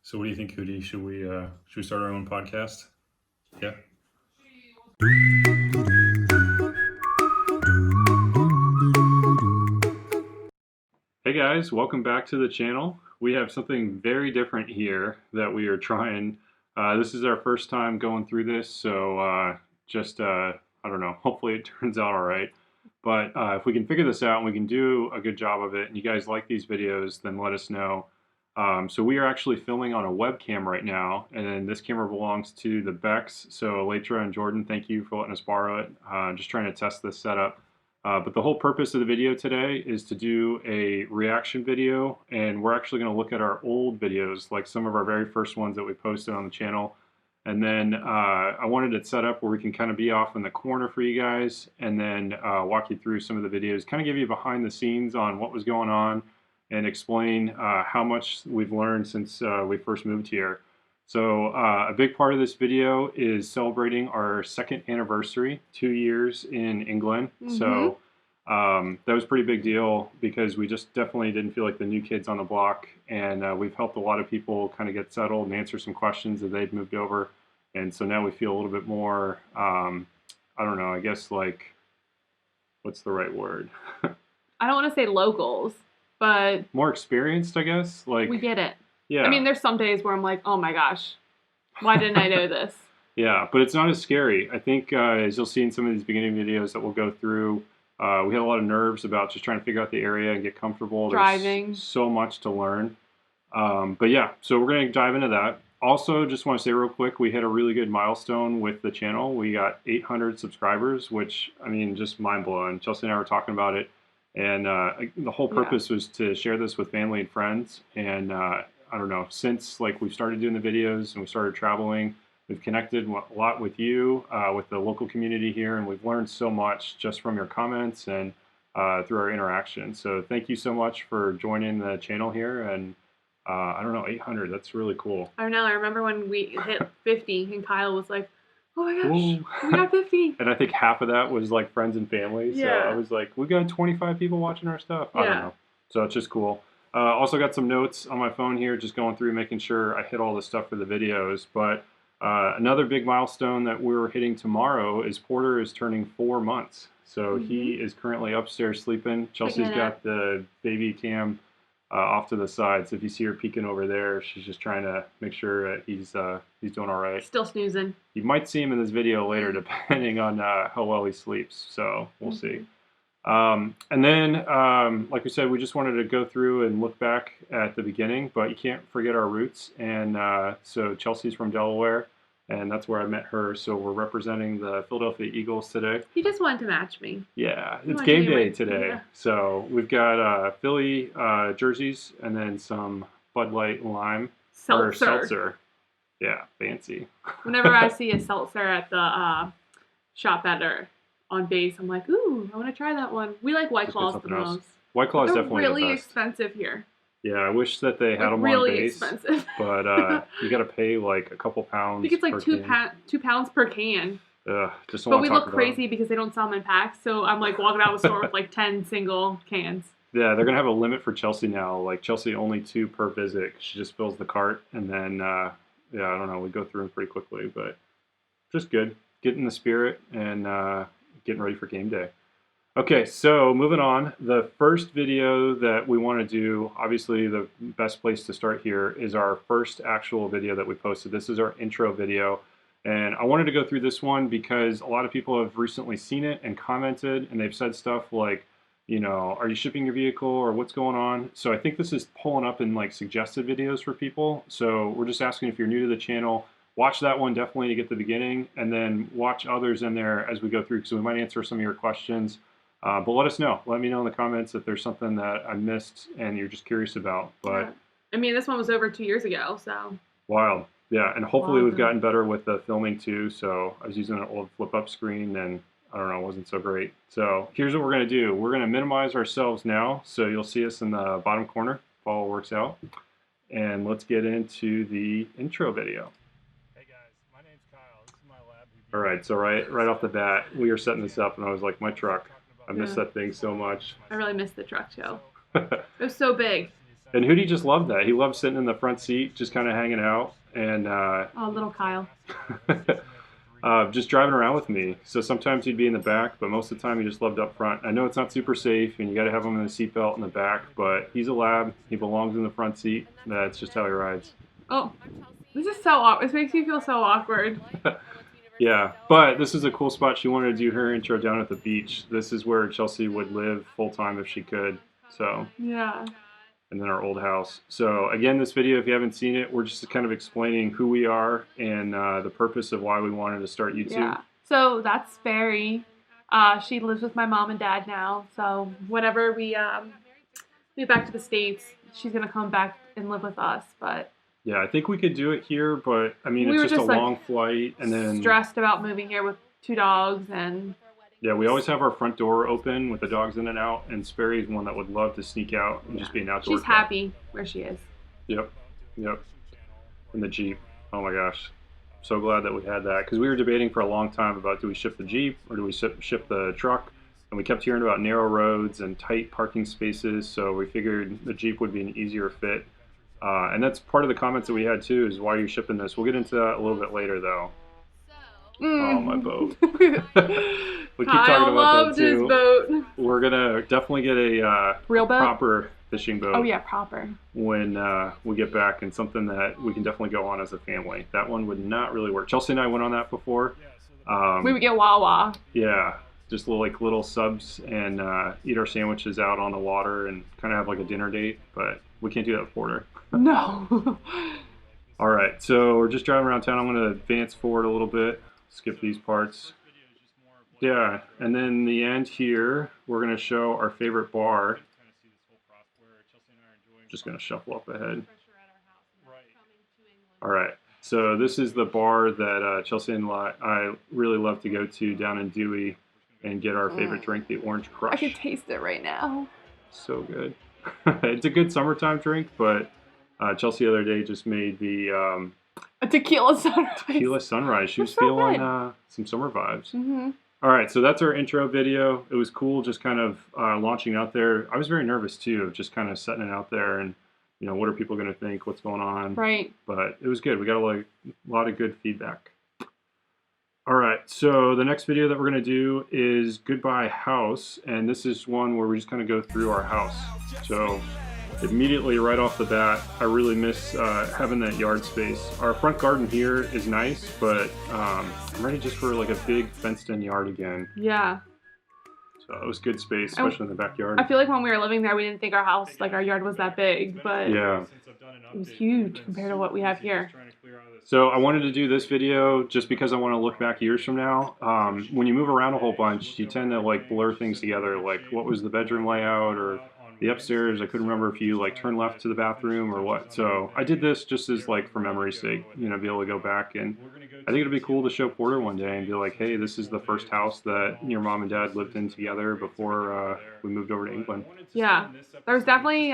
So what do you think, Hootie? Should we start our own podcast? Yeah. Hey guys, welcome back to the channel. We have something very different here that we are trying. This is our first time going through this, so I don't know. Hopefully it turns out all right. But if we can figure this out and we can do a good job of it, and you guys like these videos, then let us know. So we are actually filming on a webcam right now, and then this camera belongs to the Becks. So Leitra and Jordan, thank you for letting us borrow it. Just trying to test this setup. But the whole purpose of the video today is to do a reaction video, and we're actually going to look at our old videos, like some of our very first ones that we posted on the channel. And then I wanted it set up where we can kind of be off in the corner for you guys, and then walk you through some of the videos, kind of give you behind the scenes on what was going on, and explain how much we've learned since we first moved here. So a big part of this video is celebrating our second anniversary, 2 years in England. So that was a pretty big deal because we just definitely didn't feel like the new kids on the block. And we've helped a lot of people kind of get settled and answer some questions that they've moved over. And so now we feel a little bit more, I don't know, I guess like, what's the right word? I don't want to say locals, but more experienced, I guess. Like we get it. Yeah. I mean, there's some days where I'm like, oh my gosh, why didn't I know this? Yeah, but it's not as scary. I think as you'll see in some of these beginning videos that we'll go through, we had a lot of nerves about just trying to figure out the area and get comfortable. Driving. There's so much to learn. But yeah, so we're going to dive into that. Also, just want to say real quick, we hit a really good milestone with the channel. We got 800 subscribers, which, I mean, just mind-blowing. Chelsea and I were talking about it, and the whole purpose was to share this with family and friends. And I don't know, since like we started doing the videos and we started traveling, we've connected a lot with you, with the local community here, and we've learned so much just from your comments and through our interaction. So thank you so much for joining the channel here. And I don't know, 800, that's really cool. I don't know, I remember when we hit 50 and Kyle was like, oh my gosh, we got 50. And I think half of that was like friends and family. So I was like, we got 25 people watching our stuff. I don't know. So it's just cool. Also got some notes on my phone here, just going through, making sure I hit all the stuff for the videos. But another big milestone that we're hitting tomorrow is Porter is turning 4 months. So he is currently upstairs sleeping. Chelsea's got the baby cam off to the side. So if you see her peeking over there, she's just trying to make sure that he's doing all right. Still snoozing. You might see him in this video later, depending on how well he sleeps. So we'll see. And then, like we said, we just wanted to go through and look back at the beginning, but you can't forget our roots. And so Chelsea's from Delaware, and that's where I met her. So we're representing the Philadelphia Eagles today. He just wanted to match me. Yeah, it's game day today. Yeah. So we've got Philly jerseys and then some Bud Light Lime seltzer. Yeah, fancy. Whenever I see a seltzer at the shop on base, I'm like, ooh, I want to try that one. We like White Claws the most. White Claw is definitely really the best. Expensive here. Yeah, I wish that they had them really on base. Expensive. But you got to pay like a couple pounds. I think it's like two pounds per can. Just but we look crazy because they don't sell them in packs. So I'm like walking out of the store with like 10 single cans. Yeah, they're gonna have a limit for Chelsea now. Like Chelsea, only 2 per visit. She just fills the cart, and then yeah, I don't know. We go through them pretty quickly, but just good. Getting the spirit and getting ready for game day. Okay, so moving on. The first video that we want to do, obviously the best place to start here is our first actual video that we posted. This is our intro video. And I wanted to go through this one because a lot of people have recently seen it and commented, and they've said stuff like, you know, are you shipping your vehicle or what's going on? So I think this is pulling up in like suggested videos for people. So we're just asking if you're new to the channel, watch that one definitely to get the beginning, and then watch others in there as we go through because we might answer some of your questions. But let us know. Let me know in the comments if there's something that I missed and you're just curious about. But yeah. I mean, this one was over 2 years ago, so. Wild. Yeah, and hopefully we've gotten better with the filming too. So I was using an old flip-up screen and I don't know, it wasn't so great. So here's what we're going to do. We're going to minimize ourselves now. So you'll see us in the bottom corner if all works out. And let's get into the intro video. Hey guys, my name's Kyle. This is my lab. All right, so right off the bat, we were setting this up and I was like, my truck. I miss that thing so much. I really miss the truck too. It was so big. And Hootie just loved that. He loved sitting in the front seat, just kind of hanging out, and Oh, little Kyle. just driving around with me. So sometimes he'd be in the back, but most of the time he just loved up front. I know it's not super safe, and you got to have him in the seatbelt in the back, but he's a lab. He belongs in the front seat. That's just how he rides. Oh, this is so awkward. This makes me feel so awkward. Yeah, but this is a cool spot. She wanted to do her intro down at the beach. This is where Chelsea would live full time if she could. So, Yeah. and then our old house. So again, this video, if you haven't seen it, we're just kind of explaining who we are and the purpose of why we wanted to start YouTube. Yeah. So that's Barry. She lives with my mom and dad now. So whenever we move back to the States, she's gonna come back and live with us. But Yeah, I think we could do it here, but I mean, we it's were just a just like long flight, and then stressed about moving here with 2 dogs and yeah, we always have our front door open with the dogs in and out, and Sperry's one that would love to sneak out and just be an outdoor she's cat. happy where she is. Yep, yep. In the Jeep. Oh my gosh. So glad that we had that, because we were debating for a long time about, do we ship the Jeep or do we ship the truck? And we kept hearing about narrow roads and tight parking spaces, so we figured the Jeep would be an easier fit. And that's part of the comments that we had too, is why are you shipping this? We'll get into that a little bit later though. Oh, my boat. We keep talking about that too. His boat. We're gonna definitely get a Real boat? proper fishing boat. Oh yeah, proper. When we get back, and something that we can definitely go on as a family. That one would not really work. Chelsea and I went on that before. We would get Wawa. Yeah, just little subs and eat our sandwiches out on the water and kind of have like a dinner date. But we can't do that with Porter. No. All right, so we're just driving around town. I'm gonna advance forward a little bit. Skip these parts. Yeah, and then the end here, we're going to show our favorite bar. Just going to shuffle up ahead. All right, so this is the bar that Chelsea and I really love to go to down in Dewey and get our favorite drink, the Orange Crush. I can taste it right now. So good. It's a good summertime drink, but Chelsea the other day just made the a tequila sunrise. Tequila sunrise. She was so feeling good. Some summer vibes. Mm-hmm. All right, so that's our intro video. It was cool just kind of launching out there. I was very nervous too, of just kind of setting it out there and, you know, what are people going to think, what's going on. Right. But it was good. We got a lot of good feedback. All right, so the next video that we're going to do is Goodbye House, and this is one where we just kind of go through our house. So immediately right off the bat, I really miss having that yard space. Our front garden here is nice, but I'm ready just for like a big fenced-in yard again. Yeah. So it was good space, especially in the backyard. I feel like when we were living there, we didn't think our house, like our yard was that big, but yeah, it was huge compared to what we have here. So I wanted to do this video just because I want to look back years from now. When you move around a whole bunch, you tend to like blur things together, like what was the bedroom layout or the upstairs. I couldn't remember if you like turn left to the bathroom or what. So I did this just as like for memory's sake, you know, be able to go back, and I think it'd be cool to show Porter one day and be like, hey, this is the first house that your mom and dad lived in together before we moved over to England. Yeah, I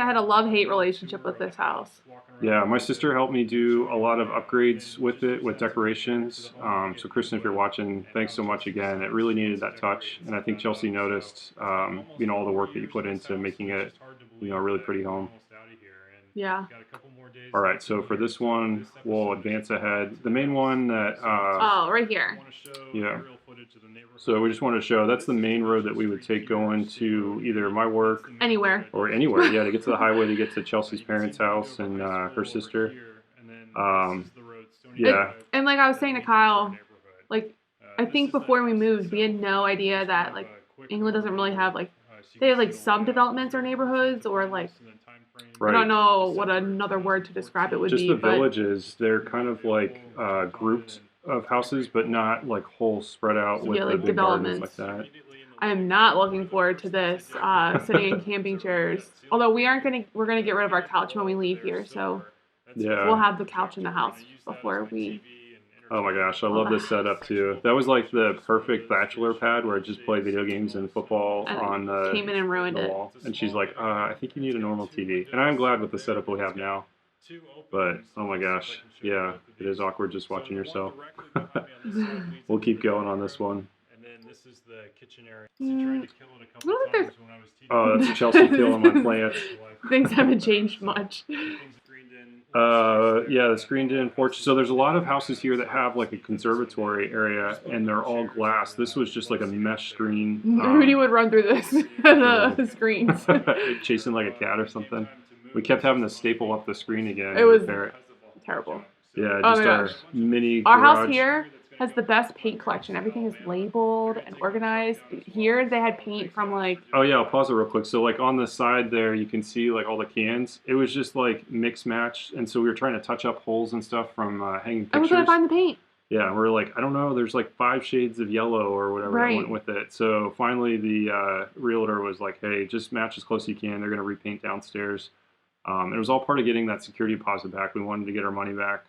had a love-hate relationship with this house. Yeah, my sister helped me do a lot of upgrades with it, with decorations. So Kristen, if you're watching, thanks so much again. It really needed that touch, and I think Chelsea noticed, you know, all the work that you put into making it, you know, a really pretty home. Yeah. All right, so for this one, we'll advance ahead. The main one that... oh, right here. Yeah. So we just want to show, that's the main road that we would take going to either my work... Anywhere. Or anywhere, yeah, to get to the highway, to get to Chelsea's parents' house and her sister. Yeah. And like I was saying to Kyle, like, I think before we moved, we had no idea that, like, England doesn't really have, like, they have, like, some developments or neighborhoods or, like, right. I don't know what another word to describe it would just be. Just the villages. They're kind of like grouped of houses, but not like whole spread out with like the big gardens like that. I am not looking forward to this, sitting in camping chairs. Although we're gonna get rid of our couch when we leave here, so yeah, we'll have the couch in the house before we... Oh my gosh, I love this setup too. That was like the perfect bachelor pad where I just play video games and football on the came in and ruined the wall. And she's like, I think you need a normal TV. And I'm glad with the setup we have now. But, oh my gosh, yeah, it is awkward just watching yourself. We'll keep going on this one. then this is the kitchen area. Oh, that's Chelsea killing my plants. Things haven't changed much. Yeah, the screened-in porch. So there's a lot of houses here that have like a conservatory area, and they're all glass. This was just like a mesh screen. Rudy would run through this the screens, chasing like a cat or something. We kept having to staple up the screen again. It was terrible. Yeah, just our mini. Our house here has the best paint collection. Everything is labeled and organized. Here they had paint from like... Oh yeah, I'll pause it real quick. So like on the side there, you can see like all the cans. It was just like mix match, and so we were trying to touch up holes and stuff from hanging pictures. And we couldn't find the paint. Yeah, we're like, I don't know, there's like 5 shades of yellow or whatever that went with it. So finally the realtor was like, hey, just match as close as you can. They're going to repaint downstairs. It was all part of getting that security deposit back. We wanted to get our money back.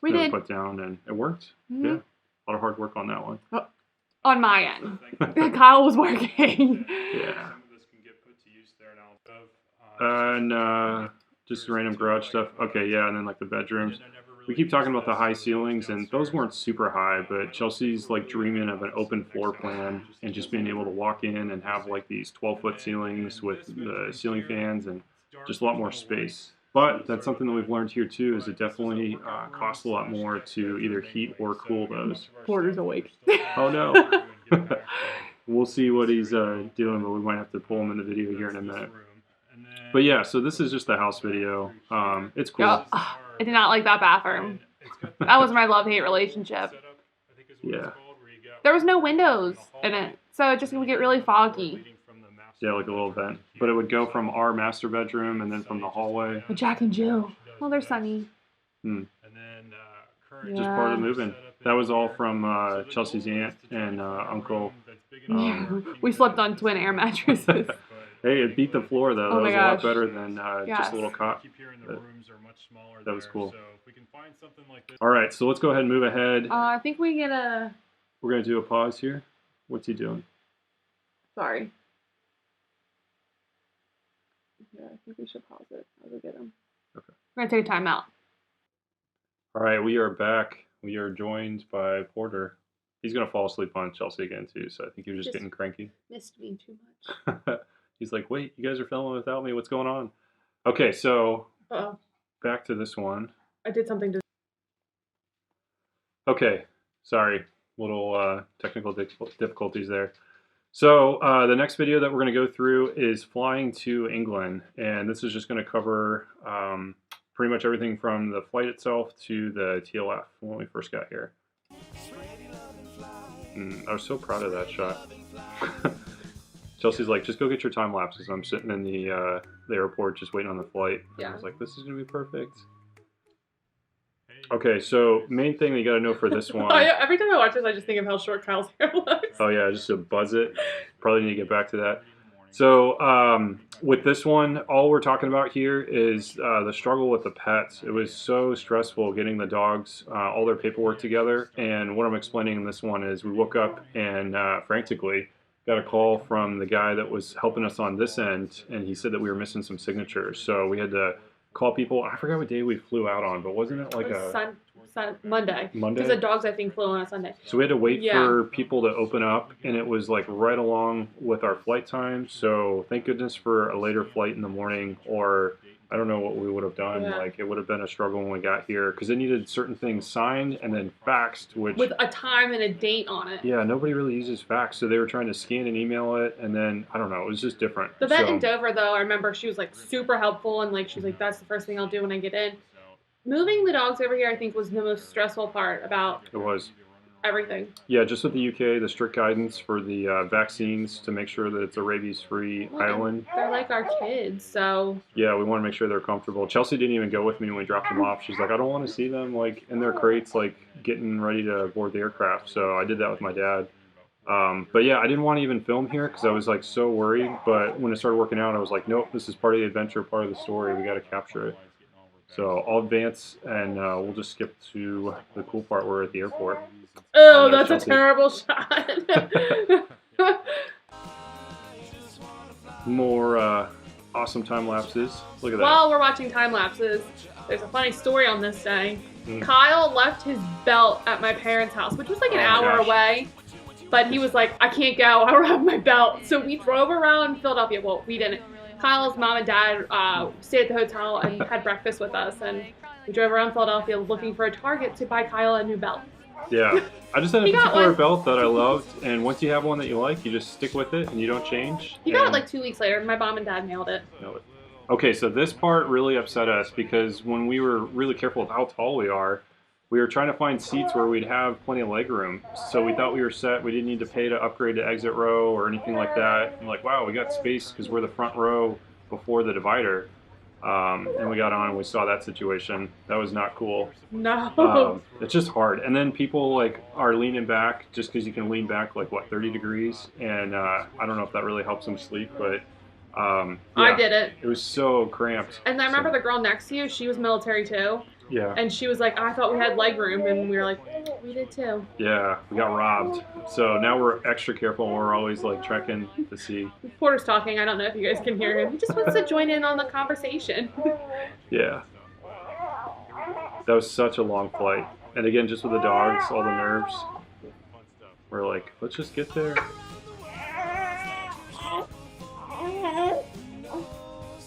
We did. Put down, and it worked. Mm-hmm. Yeah, a lot of hard work on that one. Oh, on my end. Kyle was working. Yeah. And just random garage stuff. Okay, yeah, and then like the bedrooms. We keep talking about the high ceilings, and those weren't super high, but Chelsea's like dreaming of an open floor plan and just being able to walk in and have like these 12-foot ceilings with the ceiling fans and just a lot more space. But that's something that we've learned here too, is it definitely costs a lot more to either heat or cool those. Porter's awake. Oh no. We'll see what he's doing, but we might have to pull him in the video here in a minute. But yeah, so this is just the house video. It's cool. Yep. I did not like that bathroom. That was my love-hate relationship. Yeah. There was no windows in it, so it just would get really foggy. Yeah, like a little vent. But it would go from our master bedroom and then from the hallway. Jack and Jill. Oh, they're sunny. Just part of the moving. That was all from Chelsea's aunt and uncle. We slept on twin air mattresses. Hey, it beat the floor though. That was a lot better than just a little cot. That was cool. All right, so let's go ahead and move ahead. I think we get a... We're going to do a pause here. What's he doing? Sorry. Yeah, I think we should pause it. I'll go get him. Okay. We're going to take a time out. All right, we are back. We are joined by Porter. He's going to fall asleep on Chelsea again, too, so I think he was just getting cranky. Missed me too much. He's like, wait, you guys are filming without me? What's going on? Okay, so back to this one. I did something to... Okay, sorry. Little technical difficulties there. So the next video that we're going to go through is flying to England, and this is just going to cover pretty much everything from the flight itself to the TLF when we first got here. I was so proud of that shot. Chelsea's like, just go get your time lapses. I'm sitting in the airport just waiting on the flight. And I was like, this is going to be perfect. Okay, so main thing that you got to know for this one. Every time I watch this, I just think of how short Kyle's hair looks. Oh yeah, just to buzz it. Probably need to get back to that. So with this one, all we're talking about here is the struggle with the pets. It was so stressful getting the dogs, all their paperwork together. And what I'm explaining in this one is we woke up and frantically got a call from the guy that was helping us on this end, and he said that we were missing some signatures. So we had to call people. I forgot what day we flew out on, but wasn't it like Monday? Monday? Because the dogs, I think, flew on a Sunday. So we had to wait for people to open up, and it was like right along with our flight time. So thank goodness for a later flight in the morning, or I don't know what we would have done. Yeah. Like, it would have been a struggle when we got here because they needed certain things signed and then faxed, which... with a time and a date on it. Yeah, nobody really uses fax, so they were trying to scan and email it, and then, I don't know, it was just different. The vet in Dover, though, I remember she was, like, super helpful, and, like, she was like, that's the first thing I'll do when I get in. Moving the dogs over here, I think, was the most stressful part about... It was. Everything. Yeah, just with the UK, the strict guidance for the vaccines to make sure that it's a rabies-free island. They're like our kids, so... Yeah, we want to make sure they're comfortable. Chelsea didn't even go with me when we dropped them off. She's like, I don't want to see them, like, in their crates, like, getting ready to board the aircraft. So I did that with my dad. But yeah, I didn't want to even film here because I was, like, so worried. But when it started working out, I was like, nope, this is part of the adventure, part of the story. We got to capture it. So I'll advance, and we'll just skip to the cool part where we're at the airport. Oh, that's Chelsea. A terrible shot. More awesome time lapses. Look at that. While we're watching time lapses, there's a funny story on this day. Kyle left his belt at my parents' house, which was like an hour away. But he was like, I can't go. I don't have my belt. So we drove around Philadelphia. Well, we didn't. Kyle's mom and dad stayed at the hotel and had breakfast with us. And we drove around Philadelphia looking for a Target to buy Kyle a new belt. Yeah. I just had a He got particular one. belt that I loved, and once you have one that you like, you just stick with it and you don't change. He got it like 2 weeks later. My mom and dad mailed it. Okay, so this part really upset us because when we were really careful with how tall we are, we were trying to find seats where we'd have plenty of leg room. So we thought we were set. We didn't need to pay to upgrade to exit row or anything like that. And like, wow, we got space because we're the front row before the divider. And we got on and we saw that situation. That was not cool. No. It's just hard. And then people like are leaning back just because you can lean back like what 30 degrees. And I don't know if that really helps them sleep, but yeah, I did it. It was so cramped. And I remember the girl next to you. She was military too. Yeah. And she was like, I thought we had leg room, and we were like, we did too. Yeah, we got robbed. So now we're extra careful. We're always like checking to see. Porter's talking. I don't know if you guys can hear him. He just wants to join in on the conversation. Yeah. That was such a long flight. And again, just with the dogs, all the nerves. We're like, let's just get there.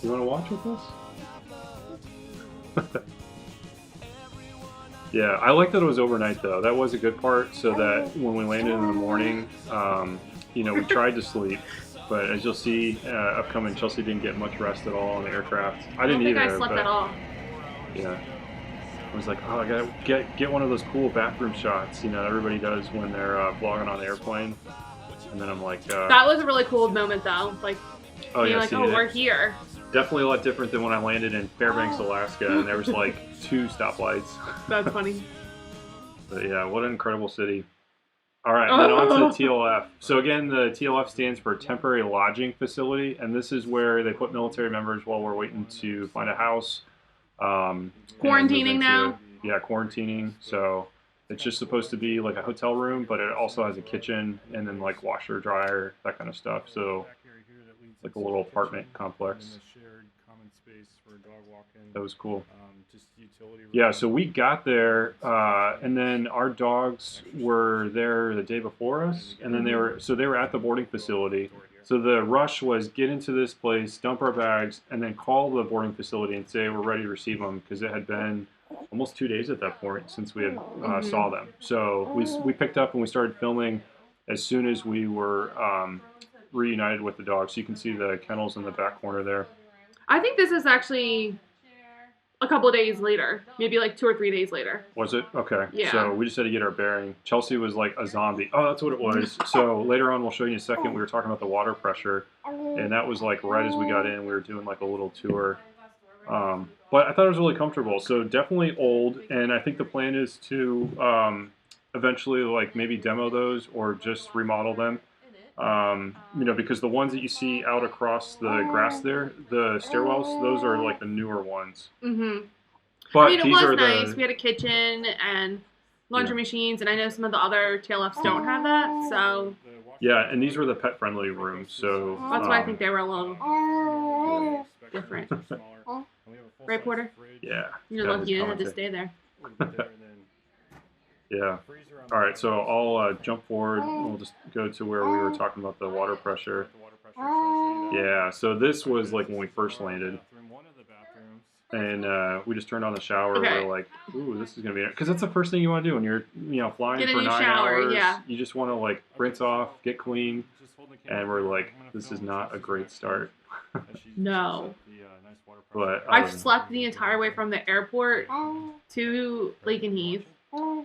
You want to watch with us? Yeah, I like that it was overnight though. That was a good part, so that when we landed in the morning, you know, we tried to sleep, but as you'll see, upcoming, Chelsea didn't get much rest at all on the aircraft. I didn't either. I don't think I slept at all. Yeah, I was like, oh, I gotta get one of those cool bathroom shots, you know, everybody does when they're vlogging on the airplane. And then I'm like, that was a really cool moment though. Like, oh yeah, like, oh, we're here. Definitely a lot different than when I landed in Fairbanks, Alaska, and there was like 2 stoplights. That's funny. But yeah, what an incredible city. All right, and then on to the TLF. So again, the TLF stands for Temporary Lodging Facility, and this is where they put military members while we're waiting to find a house. Quarantining now? Yeah, quarantining. So it's just supposed to be like a hotel room, but it also has a kitchen and then like washer, dryer, that kind of stuff. So it's like a little apartment complex. That was cool. Yeah, so we got there, and then our dogs were there the day before us, and then they were at the boarding facility. So the rush was get into this place, dump our bags, and then call the boarding facility and say we're ready to receive them because it had been almost 2 days at that point since we had saw them. So we picked up and we started filming as soon as we were reunited with the dogs. So you can see the kennels in the back corner there. I think this is actually a couple of days later, maybe like 2 or 3 days later. Was it? Okay. Yeah. So we just had to get our bearing. Chelsea was like a zombie. Oh, that's what it was. So later on, we'll show you in a second, we were talking about the water pressure, and that was like right as we got in, we were doing like a little tour. But I thought it was really comfortable. So definitely old, and I think the plan is to eventually like maybe demo those or just remodel them. You know, because the ones that you see out across the grass there, the stairwells, those are like the newer ones. Mm-hmm. But I mean, it these was are nice. We had a kitchen and laundry machines, and I know some of the other TLFs don't have that, so... Yeah, and these were the pet-friendly rooms, so... That's why I think they were a little different. Right, Porter? Yeah. You're lucky you didn't have to stay there. Yeah. All right, so I'll jump forward. We'll just go to where we were talking about the water pressure. Yeah, so this was like when we first landed. And we just turned on the shower. Okay. We're like, ooh, this is going to be... Because that's the first thing you want to do when you're, you know, flying Get a for new 9 shower, hours. yeah. You just want to, like, rinse off, get clean. And we're like, this is not a great start. No. But I've slept the entire way from the airport to Lake and Heath.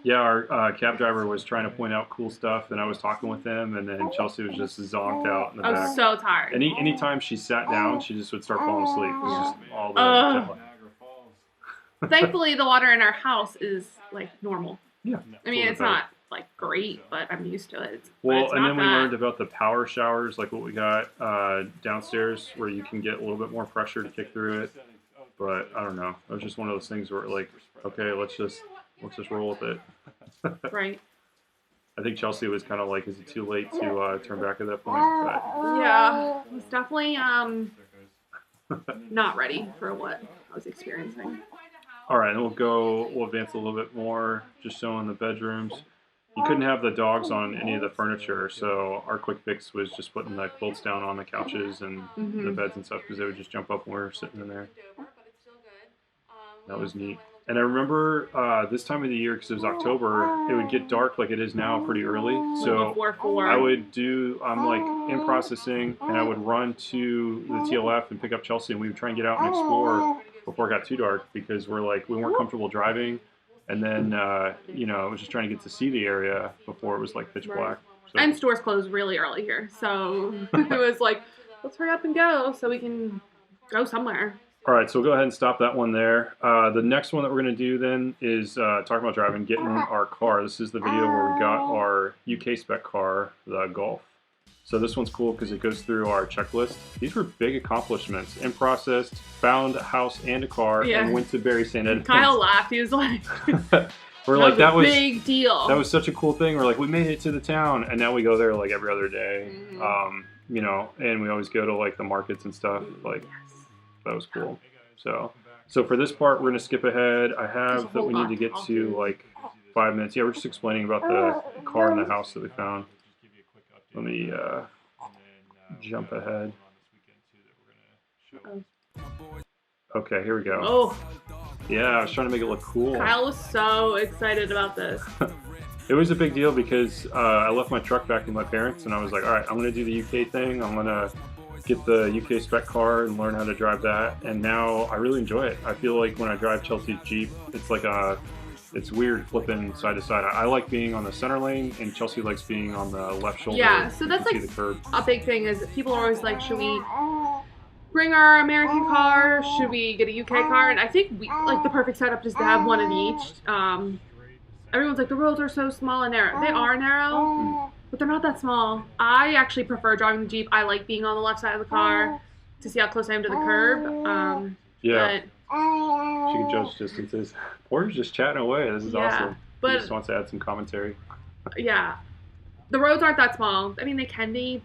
yeah, our cab driver was trying to point out cool stuff, and I was talking with him, and then Chelsea was just zonked out in the I back. was so tired. Anytime she sat down, she just would start falling asleep. It was just all the jet lag. Thankfully, the water in our house is like normal. Yeah. I mean, it's not like great, but I'm used to it. Well, and then we learned about the power showers, like what we got downstairs, where you can get a little bit more pressure to kick through it. But I don't know. It was just one of those things where, like, okay, let's just roll with it. Right. I think Chelsea was kind of like, is it too late to turn back at that point? But Yeah, I was definitely not ready for what I was experiencing. all right, and we'll advance a little bit more, just showing the bedrooms. you couldn't have the dogs on any of the furniture, so our quick fix was just putting the quilts down on the couches and the beds and stuff because they would just jump up when we were sitting in there. That was neat. And I remember this time of the year, because it was October, it would get dark like it is now pretty early. So I would do, I'm like in processing, and I would run to the TLF and pick up Chelsea, and we would try and get out and explore before it got too dark because we weren't comfortable driving. And then, you know, I was just trying to get to see the area before it was like pitch black. So. And stores close really early here. So it was like, let's hurry up and go so we can go somewhere. All right, so we'll go ahead and stop that one there. The next one that we're going to do then is talking about driving, getting our car. This is the video where we got our UK spec car, the Golf. So this one's cool because it goes through our checklist. These were big accomplishments. In process, found a house and a car, and went to Barry St. Edmunds. Kyle laughed. He was like, we're like, that was a big deal. That was such a cool thing. We're like, we made it to the town, and now we go there like every other day. You know, and we always go to like the markets and stuff. Like, that was cool. So for this part, we're gonna skip ahead. I have that we need to get to like 5 minutes. Yeah, we're just explaining about the car and the house that we found. Let me jump ahead. Okay, here we go. Oh. Yeah, I was trying to make it look cool. Kyle was so excited about this. It was a big deal because I left my truck back with my parents, and I was like, all right, I'm going to do the UK thing. I'm going to get the UK spec car and learn how to drive that. And now I really enjoy it. I feel like when I drive Chelsea's Jeep, it's like it's weird flipping side to side. I like being on the center lane, and Chelsea likes being on the left shoulder. Yeah, so that's like a big thing is people are always like, should we bring our American car? Should we get a UK car? And I think like the perfect setup is to have one of each. Everyone's like, the roads are so small and narrow. They are narrow, but they're not that small. I actually prefer driving the Jeep. I like being on the left side of the car to see how close I am to the curb. Yeah. She can judge distances. Porter's just chatting away. This is awesome. But he just wants to add some commentary. Yeah. The roads aren't that small. I mean, they can be.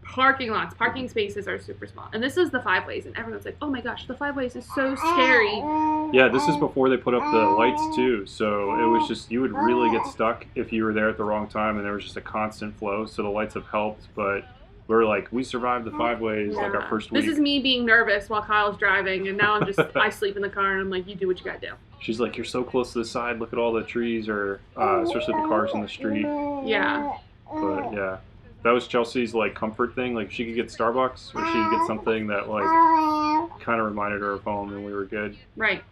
Parking spaces are super small. And this is the 5-ways, and everyone's like, oh my gosh, the 5-ways is so scary. Yeah, this is before they put up the lights too. So it was just, you would really get stuck if you were there at the wrong time, and there was just a constant flow. So the lights have helped, but we're like, we survived the 5-ways like our first week. This is me being nervous while Kyle's driving, and now I'm just, I sleep in the car, and I'm like, you do what you gotta do. She's like, you're so close to the side. Look at all the trees, or especially the cars in the street. Yeah. But yeah. That was Chelsea's like comfort thing. Like she could get Starbucks, or she could get something that like kind of reminded her of home, and we were good. Right.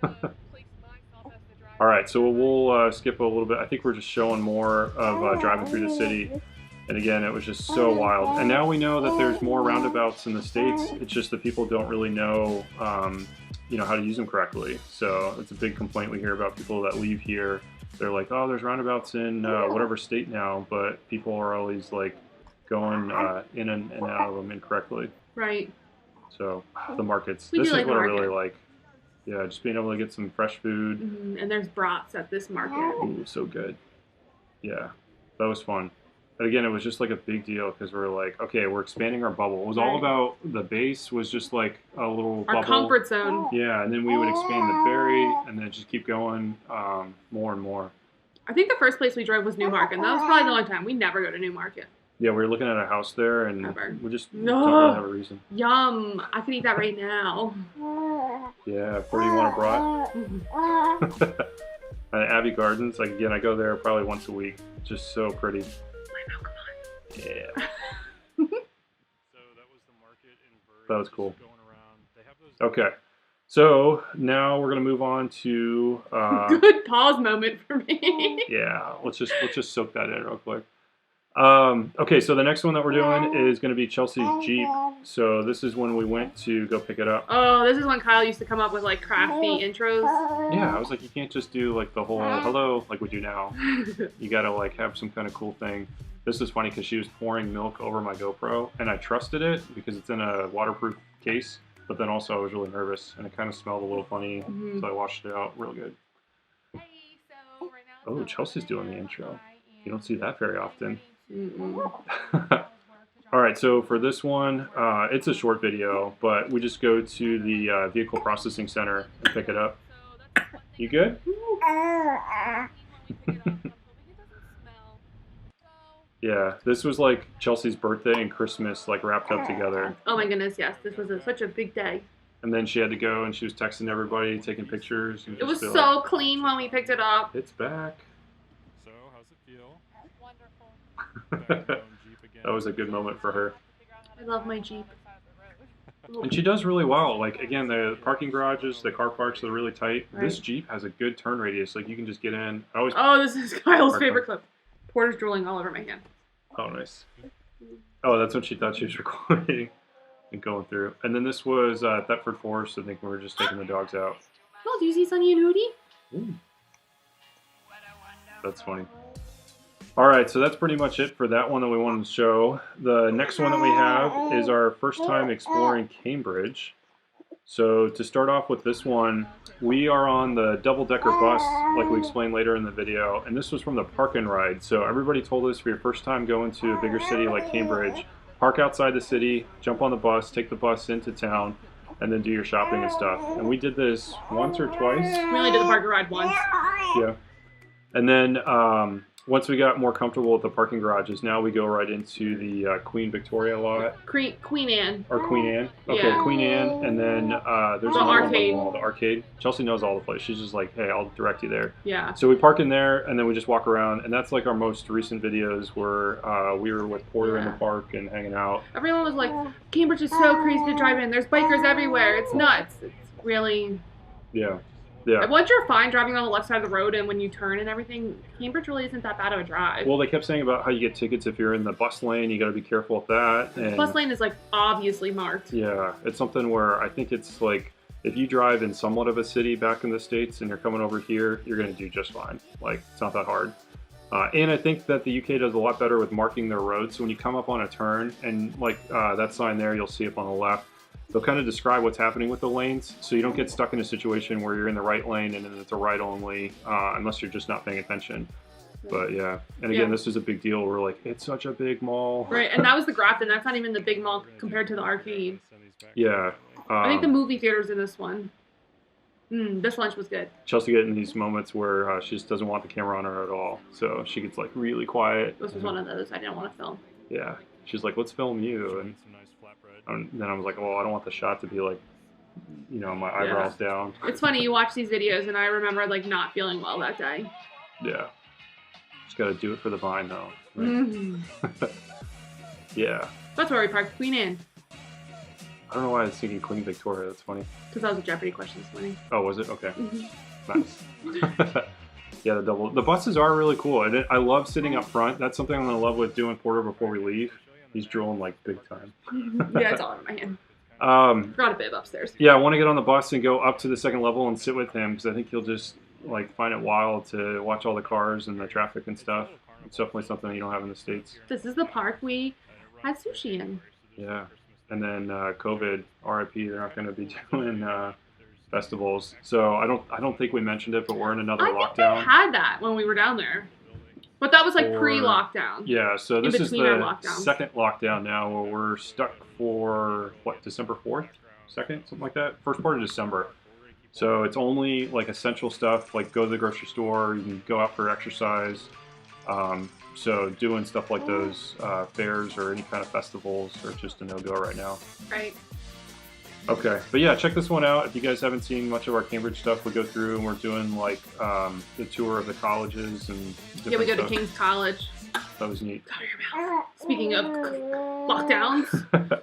All right, so we'll skip a little bit. I think we're just showing more of driving through the city. And again, it was just so wild. And now we know that there's more roundabouts in the States. It's just that people don't really know, you know, how to use them correctly. So it's a big complaint we hear about people that leave here. They're like, oh, there's roundabouts in whatever state now, but people are always like going in and out of them incorrectly. Right. So the markets. This is what I really like. Yeah, just being able to get some fresh food. And there's brats at this market. Ooh, so good. Yeah, that was fun. But again, it was just like a big deal because we were like, okay, we're expanding our bubble. It was all about the base was just like a little bubble. Our comfort zone. Yeah, and then we would expand the berry and then just keep going more and more. I think the first place we drove was Newmarket, and that was probably the only time. We never go to Newmarket. Yeah, we were looking at a house there, and we just don't really have a reason. Yum! I could eat that right now. Yeah, where do you want it brought? Abbey Gardens, like again, I go there probably once a week. Just so pretty. Yeah. That was cool. Okay. So now we're gonna move on to good pause moment for me. Yeah, let's just soak that in real quick. Okay, so the next one that we're doing is gonna be Chelsea's Jeep. So this is when we went to go pick it up. Oh, this is when Kyle used to come up with like crafty intros. Yeah, I was like, you can't just do like the whole hello like we do now. You gotta like have some kind of cool thing. This is funny because she was pouring milk over my GoPro, and I trusted it because it's in a waterproof case. But then also I was really nervous, and it kind of smelled a little funny, so I washed it out real good. Oh, Chelsea's doing the intro. You don't see that very often. All right, so for this one, it's a short video, but we just go to the vehicle processing center and pick it up. You good? Yeah, this was like Chelsea's birthday and Christmas like wrapped up together. Oh my goodness, yes, this was such a big day. And then she had to go and she was texting everybody, taking pictures. And it was just so clean when we picked it up. It's back. So, how's it feel? Wonderful. That was a good moment for her. I love my Jeep. And she does really well. Like, again, the parking garages, the car parks, they're really tight. Right. This Jeep has a good turn radius. Like, you can just get in. Oh, this is Kyle's favorite clip. Porter's drooling all over my hand. Oh, nice. Oh, that's when she thought she was recording and going through. And then this was Thetford Forest. I think we were just taking the dogs out. Oh, do you see Sunny and Hootie? Ooh. That's funny. All right, so that's pretty much it for that one that we wanted to show. The next one that we have is our first time exploring Cambridge. So to start off with this one, we are on the double-decker bus, like we explained later in the video, and this was from the Park and Ride. So everybody told us for your first time going to a bigger city like Cambridge, park outside the city, jump on the bus, take the bus into town, and then do your shopping and stuff. And we did this once or twice. We only did the Park and Ride once. Yeah. And then once we got more comfortable with the parking garages, now we go right into the Queen Victoria lot. Queen Anne. Or Queen Anne. Okay, Yeah. Queen Anne, and then there's the another arcade. one, the arcade. Chelsea knows all the place. She's just like, hey, I'll direct you there. Yeah. So we park in there, and then we just walk around, and that's like our most recent videos where we were with Porter in the park and hanging out. Everyone was like, Cambridge is so crazy to drive in. There's bikers everywhere. It's nuts. It's really... Yeah. Yeah. Once you're fine driving on the left side of the road and when you turn and everything, Cambridge really isn't that bad of a drive. Well, they kept saying about how you get tickets if you're in the bus lane. You got to be careful with that. And bus lane is like obviously marked. yeah, it's something where I think it's like if you drive in somewhat of a city back in the States and you're coming over here, you're going to do just fine. Like, it's not that hard. And I think that the UK does a lot better with marking their roads. So when you come up on a turn and like that sign there, you'll see up on the left, they'll kind of describe what's happening with the lanes, so you don't get stuck in a situation where you're in the right lane and then it's a right only, unless you're just not paying attention. But yeah, and again, this is a big deal. We're like, it's such a big mall. Right, and that was the Grafton. That's not even the big mall compared to the arcade. Yeah. I think the movie theater's in this one. This lunch was good. Chelsea getting these moments where she just doesn't want the camera on her at all, so she gets like really quiet. This was one of those I didn't want to film. Yeah, she's like, let's film you, and then I was like, well, I don't want the shot to be like, you know, my eyebrows down. It's funny, you watch these videos and I remember like not feeling well that day. Yeah. Just gotta do it for the vine though. Right? Yeah. That's where we parked, Queen Anne. I don't know why I was thinking Queen Victoria, that's funny. Because that was a Jeopardy question this morning. Oh, was it? Okay. Nice. Yeah, the buses are really cool. And I love sitting up front. That's something I'm gonna love with doing Porter before we leave. He's drooling like big time. Yeah, it's all in my hand. Forgot a bib upstairs. Yeah, I want to get on the bus and go up to the second level and sit with him because I think he'll just like find it wild to watch all the cars and the traffic and stuff. It's definitely something you don't have in the States. This is the park we had sushi in. Yeah, and then COVID, RIP, they're not going to be doing festivals. So I don't think we mentioned it, but we're in another lockdown. I think they had that when we were down there. But that was like pre-lockdown. Yeah, so this is the second lockdown now where we're stuck for, what, December 4th? 2nd? Something like that? First part of December. So it's only like essential stuff, like go to the grocery store, you can go out for exercise. So doing stuff like those fairs or any kind of festivals are just a no-go right now. Right. Okay, but yeah, check this one out. If you guys haven't seen much of our Cambridge stuff, we go through and we're doing like the tour of the colleges and yeah, we go stuff. to King's College. That was neat. Cover your mouth. Speaking of lockdowns.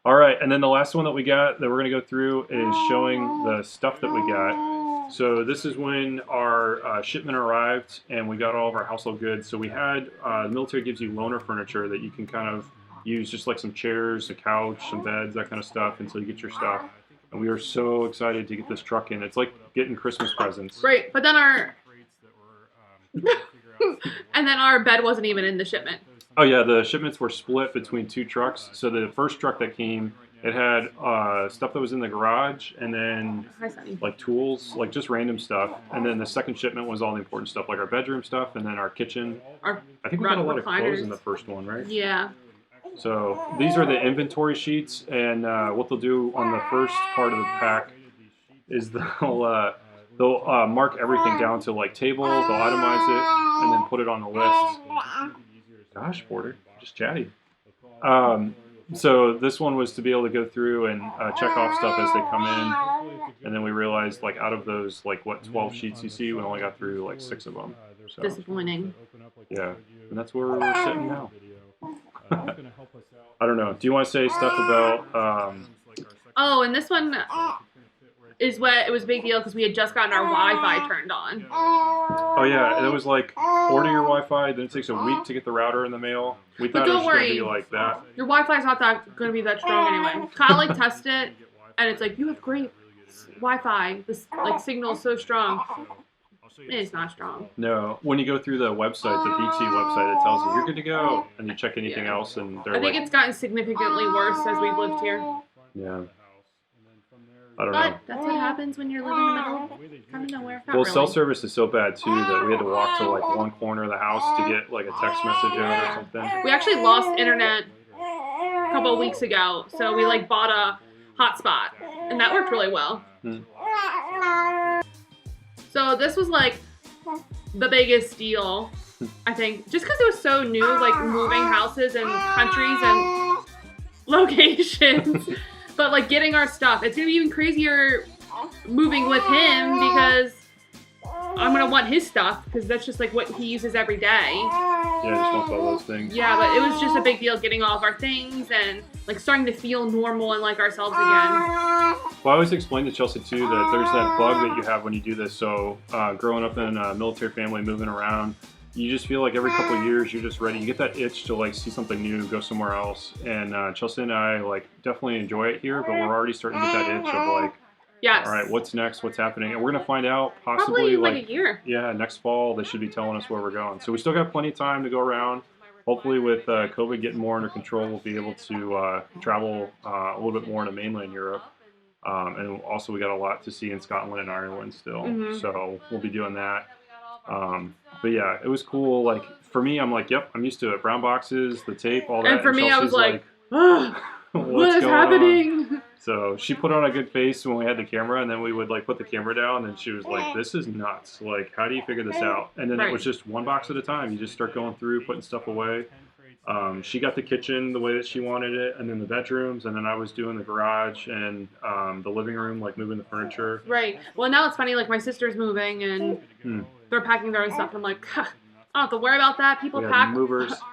All right, and then the last one that we got that we're going to go through is showing the stuff that we got. So this is when our shipment arrived and we got all of our household goods. So we had, the military gives you loaner furniture that you can kind of use, just like some chairs, a couch, some beds, that kind of stuff until you get your stuff. And we are so excited to get this truck in. It's like getting Christmas presents. Right, but then our bed wasn't even in the shipment. Oh yeah, the shipments were split between two trucks. So the first truck that came, it had stuff that was in the garage and then like tools, like just random stuff. And then the second shipment was all the important stuff, like our bedroom stuff and then our kitchen. I think we got a lot of clothes in the first one, right? Yeah. So these are the inventory sheets, and what they'll do on the first part of the pack is they'll mark everything down to like table, they'll itemize it, and then put it on the list. Gosh, Porter, just chatty. Um, so this one was to be able to go through and check off stuff as they come in, and then we realized like out of those like what 12 sheets you see, we only got through like 6 of them. So disappointing. yeah, and that's where we're sitting now. I don't know. Do you want to say stuff about? Oh, and this one is what it was a big deal because we had just gotten our Wi-Fi turned on. Oh yeah, it was like order your Wi-Fi, then it takes a week to get the router in the mail. We thought it was going to be like that. Your Wi-Fi is not going to be that strong anyway. Kyle like tested it, and it's like you have great Wi-Fi. This like signal is so strong. It's not strong. No, when you go through the website, the BT website, it tells you you're good to go, and you check anything else, and they're I think it's gotten significantly worse as we've lived here. Yeah. I don't But know. that's what happens when you're living in the middle of nowhere. Well, cell service is so bad too that we had to walk to like one corner of the house to get like a text message out or something. We actually lost internet a couple of weeks ago, so we like bought a hotspot, and that worked really well. So this was like the biggest deal, I think, just because it was so new, like moving houses and countries and locations. But like getting our stuff, it's gonna be even crazier moving with him because I'm gonna want his stuff because that's just like what he uses every day. Yeah, just wants all those things. Yeah, but it was just a big deal getting all of our things and like starting to feel normal and like ourselves again. Well, I always explain to Chelsea too that there's that bug that you have when you do this. So growing up in a military family, moving around, you just feel like every couple of years you're just ready. You get that itch to like see something new, go somewhere else. And Chelsea and I like definitely enjoy it here, but we're already starting to get that itch of like, yes. all right, what's next? What's happening? And we're gonna find out possibly probably like a year. Yeah, next fall they should be telling us where we're going. So we still got plenty of time to go around. Hopefully, with COVID getting more under control, we'll be able to travel a little bit more into mainland Europe. And also, we got a lot to see in Scotland and Ireland still. So we'll be doing that. But yeah, it was cool. Like for me, I'm like, yep, I'm used to it. Brown boxes, the tape, all that. And for me, Chelsea's I was like what is happening? On? So she put on a good face when we had the camera, and then we would like put the camera down, and she was like, "This is nuts! Like, how do you figure this out?" And then it was just one box at a time. You just start going through, putting stuff away. She got the kitchen the way that she wanted it, and then the bedrooms, and then I was doing the garage and the living room, like moving the furniture. Right. Well, now it's funny. Like my sister's moving, and they're packing their own stuff. I'm like, I don't have to worry about that. People pack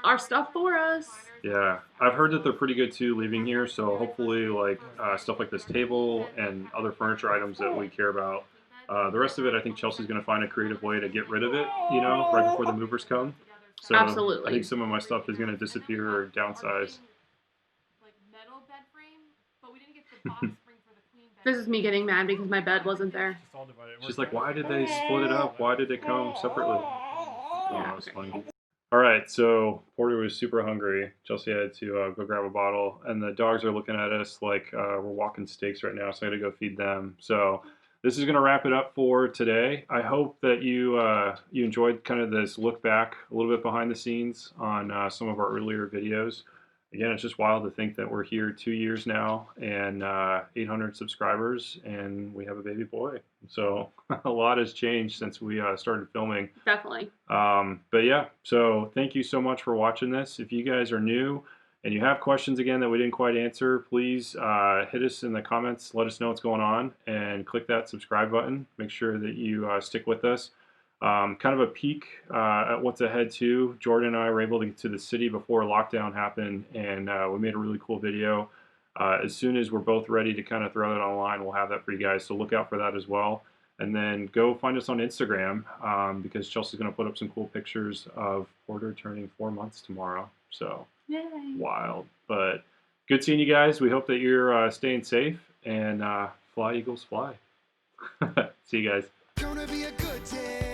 our stuff for us. Yeah, I've heard that they're pretty good too leaving here, so hopefully like stuff like this table and other furniture items that we care about. The rest of it, I think Chelsea's going to find a creative way to get rid of it, you know, right before the movers come. So absolutely. I think some of my stuff is going to disappear or downsize. This is me getting mad because my bed wasn't there. She's like, why did they split it up? Why did they come separately? Oh, it's funny. All right, so Porter was super hungry. Chelsea had to go grab a bottle, and the dogs are looking at us like we're walking steaks right now, so I got to go feed them. So this is going to wrap it up for today. I hope that you you enjoyed kind of this look back, a little bit behind the scenes on some of our earlier videos. Again, it's just wild to think that we're here 2 years now and 800 subscribers, and we have a baby boy. So a lot has changed since we started filming. Definitely. But yeah, so thank you so much for watching this. If you guys are new and you have questions again that we didn't quite answer, please hit us in the comments. Let us know what's going on, and click that subscribe button. Make sure that you stick with us. Kind of a peek at what's ahead too. Jordan and I were able to get to the city before lockdown happened, and we made a really cool video. As soon as we're both ready to kind of throw it online, we'll have that for you guys, so look out for that as well. And then go find us on Instagram because Chelsea's going to put up some cool pictures of Porter turning 4 months tomorrow. So yay. Wild. But good seeing you guys. We hope that you're staying safe, and fly Eagles fly. See you guys. Gonna be a good day.